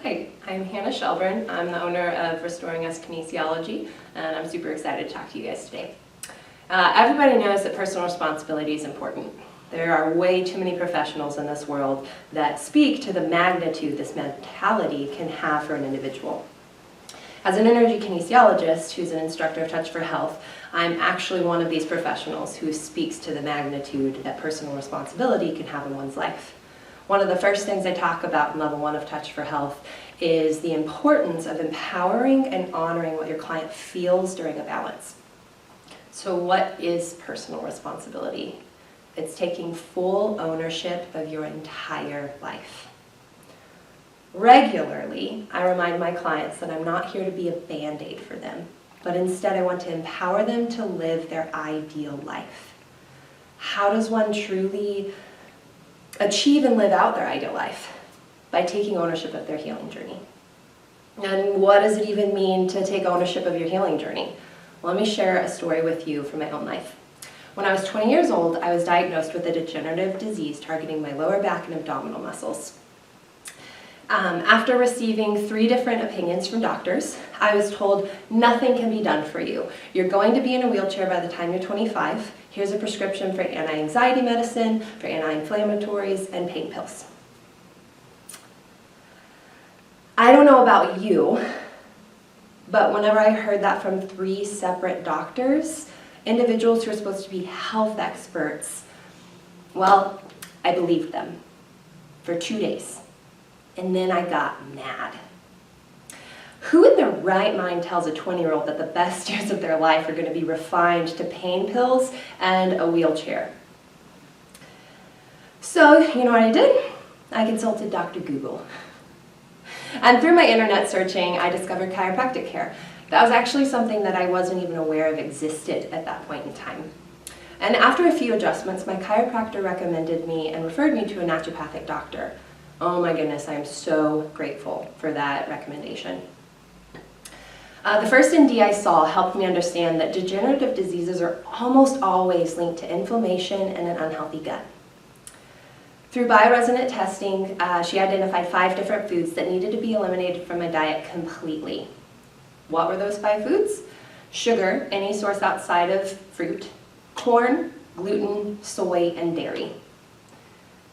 Hi, I'm Hannah Shelburne. I'm the owner of Restoring Us Kinesiology, and I'm super excited to talk to you guys today. Everybody knows that personal responsibility is important. There are way too many professionals in this world that speak to the magnitude this mentality can have for an individual. As an energy kinesiologist who's an instructor of Touch for Health, I'm actually one of these professionals who speaks to the magnitude that personal responsibility can have in one's life. One of the first things I talk about in Level 1 of Touch for Health is the importance of empowering and honoring what your client feels during a balance. So what is personal responsibility? It's taking full ownership of your entire life. Regularly, I remind my clients that I'm not here to be a band-aid for them, but instead I want to empower them to live their ideal life. How does one truly achieve and live out their ideal life? By taking ownership of their healing journey. And what does it even mean to take ownership of your healing journey? Well, let me share a story with you from my own life. When I was 20 years old, I was diagnosed with a degenerative disease targeting my lower back and abdominal muscles. After receiving 3 different opinions from doctors, I was told nothing can be done for you. You're going to be in a wheelchair by the time you're 25. Here's a prescription for anti-anxiety medicine, for anti-inflammatories, and pain pills. I don't know about you, but whenever I heard that from 3 separate doctors, individuals who are supposed to be health experts, well, I believed them for 2 days. And then I got mad. Who in their right mind tells a 20-year-old that the best years of their life are going to be refined to pain pills and a wheelchair? So, you know what I did? I consulted Dr. Google. And through my internet searching, I discovered chiropractic care. That was actually something that I wasn't even aware of existed at that point in time. And after a few adjustments, my chiropractor recommended me and referred me to a naturopathic doctor. Oh my goodness, I am so grateful for that recommendation. The first ND I saw helped me understand that degenerative diseases are almost always linked to inflammation and an unhealthy gut. Through bioresonant testing, she identified 5 different foods that needed to be eliminated from my diet completely. What were those 5 foods? Sugar, any source outside of fruit, corn, gluten, soy, and dairy.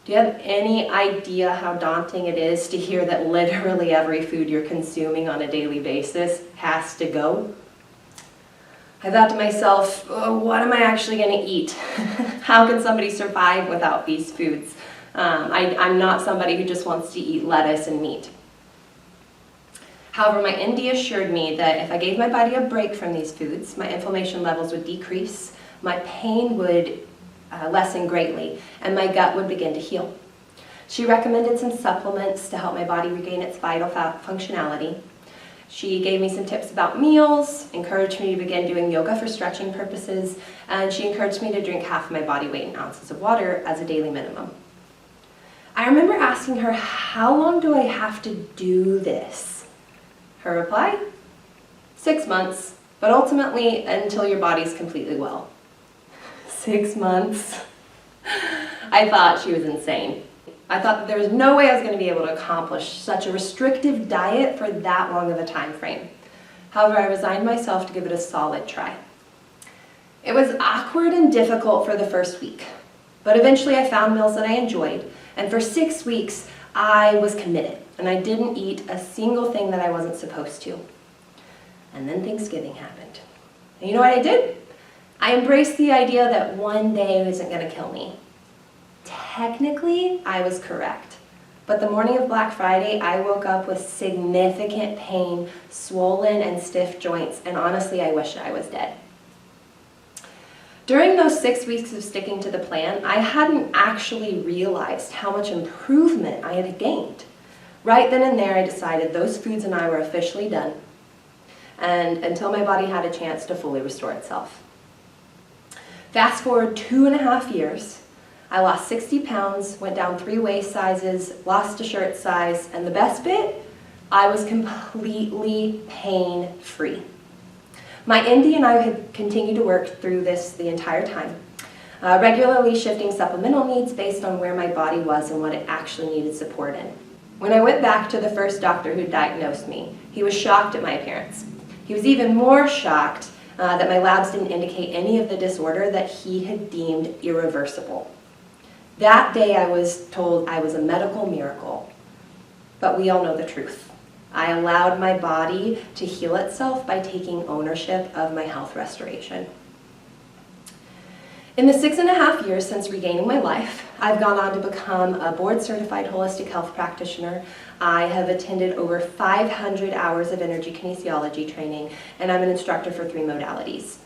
Do you have any idea how daunting it is to hear that literally every food you're consuming on a daily basis has to go? I thought to myself, oh, what am I actually going to eat? How can somebody survive without these foods? I'm not somebody who just wants to eat lettuce and meat. However, my ND assured me that if I gave my body a break from these foods, my inflammation levels would decrease, my pain would lessen greatly, and my gut would begin to heal. She recommended some supplements to help my body regain its vital functionality. She gave me some tips about meals, encouraged me to begin doing yoga for stretching purposes, and she encouraged me to drink half of my body weight in ounces of water as a daily minimum. I remember asking her, how long do I have to do this? Her reply, 6 months, but ultimately until your body's completely well. 6 months? I thought she was insane. I thought that there was no way I was going to be able to accomplish such a restrictive diet for that long of a time frame. However, I resigned myself to give it a solid try. It was awkward and difficult for the first week, but eventually I found meals that I enjoyed, and for 6 weeks I was committed, and I didn't eat a single thing that I wasn't supposed to. And then Thanksgiving happened. And you know what I did? I embraced the idea that one day isn't going to kill me. Technically, I was correct. But the morning of Black Friday, I woke up with significant pain, swollen and stiff joints, and honestly, I wished I was dead. During those 6 weeks of sticking to the plan, I hadn't actually realized how much improvement I had gained. Right then and there, I decided those foods and I were officially done, and until my body had a chance to fully restore itself. Fast forward 2.5 years, I lost 60 pounds, went down 3 waist sizes, lost a shirt size, and the best bit, I was completely pain-free. My ND and I had continued to work through this the entire time, regularly shifting supplemental needs based on where my body was and what it actually needed support in. When I went back to the first doctor who diagnosed me, he was shocked at my appearance. He was even more shocked that my labs didn't indicate any of the disorder that he had deemed irreversible. That day I was told I was a medical miracle, but we all know the truth. I allowed my body to heal itself by taking ownership of my health restoration. In the 6.5 years since regaining my life, I've gone on to become a board-certified holistic health practitioner. I have attended over 500 hours of energy kinesiology training, and I'm an instructor for 3 modalities.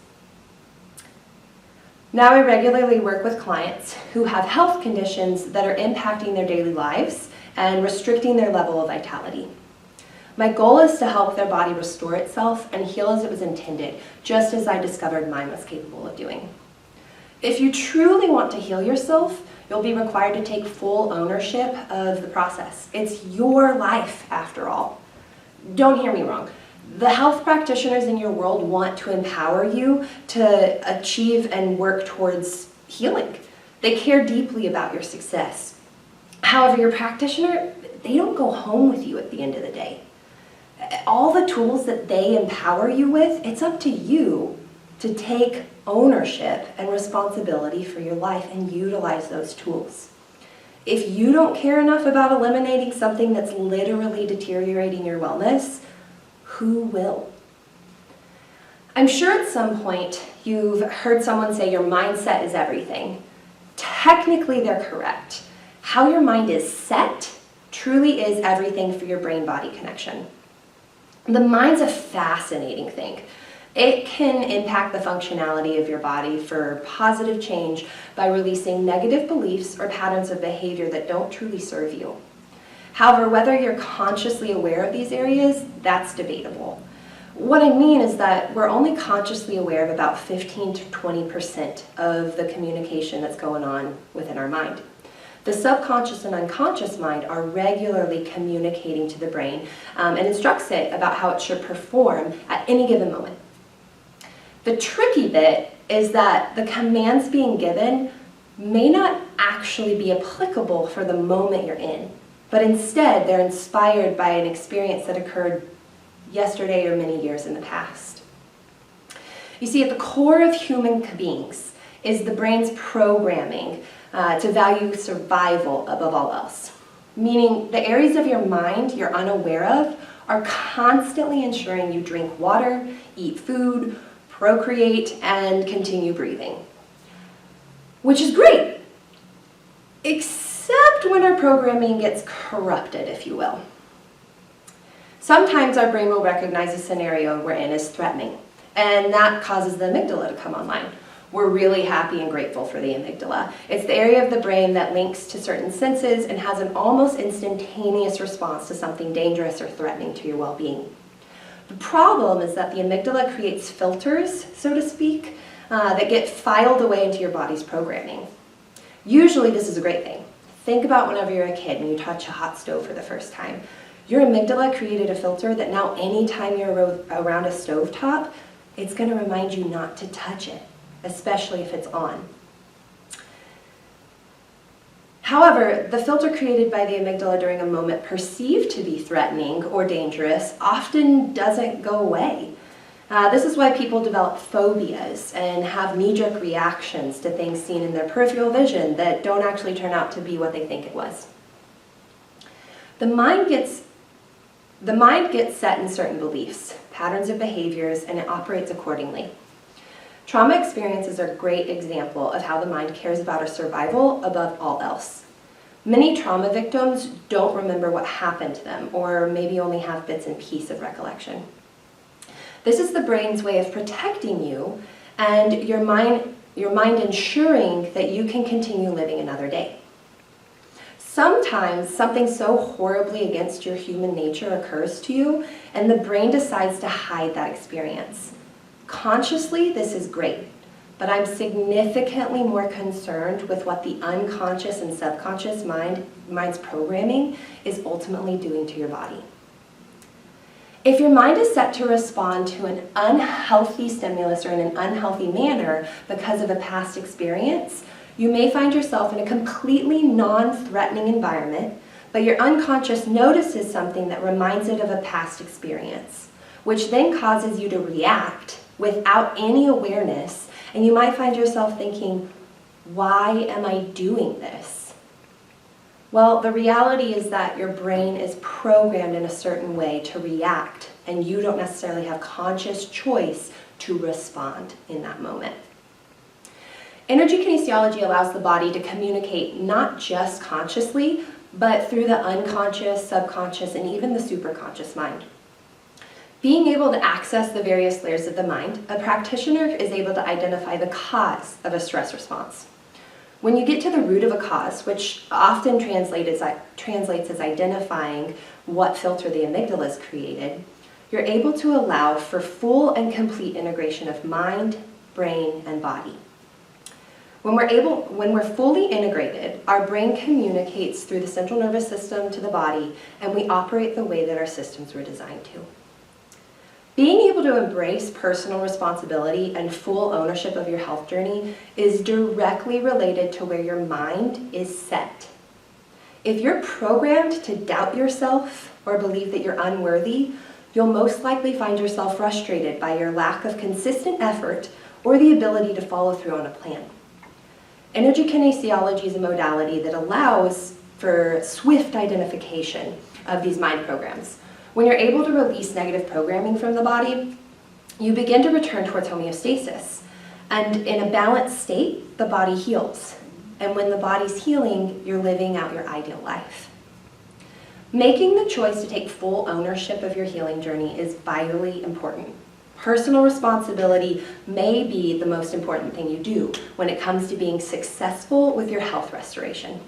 Now I regularly work with clients who have health conditions that are impacting their daily lives and restricting their level of vitality. My goal is to help their body restore itself and heal as it was intended, just as I discovered mine was capable of doing. If you truly want to heal yourself, you'll be required to take full ownership of the process. It's your life, after all. Don't hear me wrong. The health practitioners in your world want to empower you to achieve and work towards healing. They care deeply about your success. However, your practitioner, they don't go home with you at the end of the day. All the tools that they empower you with, it's up to you to take ownership and responsibility for your life and utilize those tools. If you don't care enough about eliminating something that's literally deteriorating your wellness, who will? I'm sure at some point you've heard someone say your mindset is everything. Technically, they're correct. How your mind is set truly is everything for your brain-body connection. The mind's a fascinating thing. It can impact the functionality of your body for positive change by releasing negative beliefs or patterns of behavior that don't truly serve you. However, whether you're consciously aware of these areas, that's debatable. What I mean is that we're only consciously aware of about 15 to 20% of the communication that's going on within our mind. The subconscious and unconscious mind are regularly communicating to the brain and instructs it about how it should perform at any given moment. The tricky bit is that the commands being given may not actually be applicable for the moment you're in, but instead they're inspired by an experience that occurred yesterday or many years in the past. You see, at the core of human beings is the brain's programming to value survival above all else, meaning the areas of your mind you're unaware of are constantly ensuring you drink water, eat food, procreate, and continue breathing. Which is great, except when our programming gets corrupted, if you will. Sometimes our brain will recognize a scenario we're in as threatening, and that causes the amygdala to come online. We're really happy and grateful for the amygdala. It's the area of the brain that links to certain senses and has an almost instantaneous response to something dangerous or threatening to your well-being. The problem is that the amygdala creates filters, so to speak, that get filed away into your body's programming. Usually this is a great thing. Think about whenever you're a kid and you touch a hot stove for the first time. Your amygdala created a filter that now anytime you're around a stovetop, it's going to remind you not to touch it, especially if it's on. However, the filter created by the amygdala during a moment perceived to be threatening or dangerous often doesn't go away. This is why people develop phobias and have knee-jerk reactions to things seen in their peripheral vision that don't actually turn out to be what they think it was. The mind gets set in certain beliefs, patterns of behaviors, and it operates accordingly. Trauma experiences are a great example of how the mind cares about our survival above all else. Many trauma victims don't remember what happened to them, or maybe only have bits and pieces of recollection. This is the brain's way of protecting you and your mind ensuring that you can continue living another day. Sometimes something so horribly against your human nature occurs to you, and the brain decides to hide that experience. Consciously, this is great, but I'm significantly more concerned with what the unconscious and subconscious mind's programming is ultimately doing to your body. If your mind is set to respond to an unhealthy stimulus or in an unhealthy manner because of a past experience, you may find yourself in a completely non-threatening environment, but your unconscious notices something that reminds it of a past experience, which then causes you to react without any awareness, and you might find yourself thinking, why am I doing this? Well, the reality is that your brain is programmed in a certain way to react, and you don't necessarily have conscious choice to respond in that moment. Energy kinesiology allows the body to communicate not just consciously, but through the unconscious, subconscious, and even the superconscious mind. Being able to access the various layers of the mind, a practitioner is able to identify the cause of a stress response. When you get to the root of a cause, which often translates as identifying what filter the amygdala has created, you're able to allow for full and complete integration of mind, brain, and body. When we're fully integrated, our brain communicates through the central nervous system to the body, and we operate the way that our systems were designed to. Being able to embrace personal responsibility and full ownership of your health journey is directly related to where your mind is set. If you're programmed to doubt yourself or believe that you're unworthy, you'll most likely find yourself frustrated by your lack of consistent effort or the ability to follow through on a plan. Energy kinesiology is a modality that allows for swift identification of these mind programs. When you're able to release negative programming from the body, you begin to return towards homeostasis. And in a balanced state, the body heals. And when the body's healing, you're living out your ideal life. Making the choice to take full ownership of your healing journey is vitally important. Personal responsibility may be the most important thing you do when it comes to being successful with your health restoration.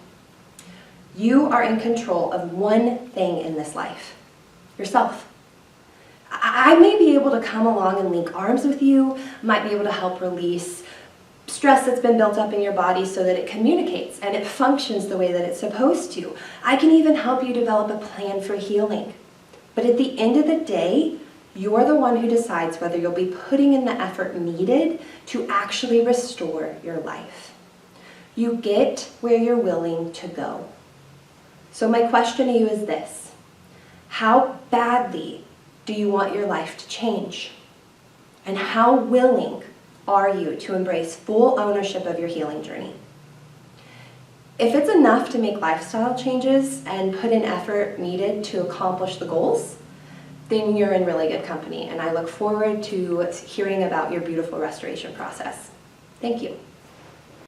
You are in control of one thing in this life: yourself. I may be able to come along and link arms with you, might be able to help release stress that's been built up in your body so that it communicates and it functions the way that it's supposed to. I can even help you develop a plan for healing. But at the end of the day, you're the one who decides whether you'll be putting in the effort needed to actually restore your life. You get where you're willing to go. So my question to you is this: how badly do you want your life to change? And how willing are you to embrace full ownership of your healing journey? If it's enough to make lifestyle changes and put in effort needed to accomplish the goals, then you're in really good company, and I look forward to hearing about your beautiful restoration process. Thank you.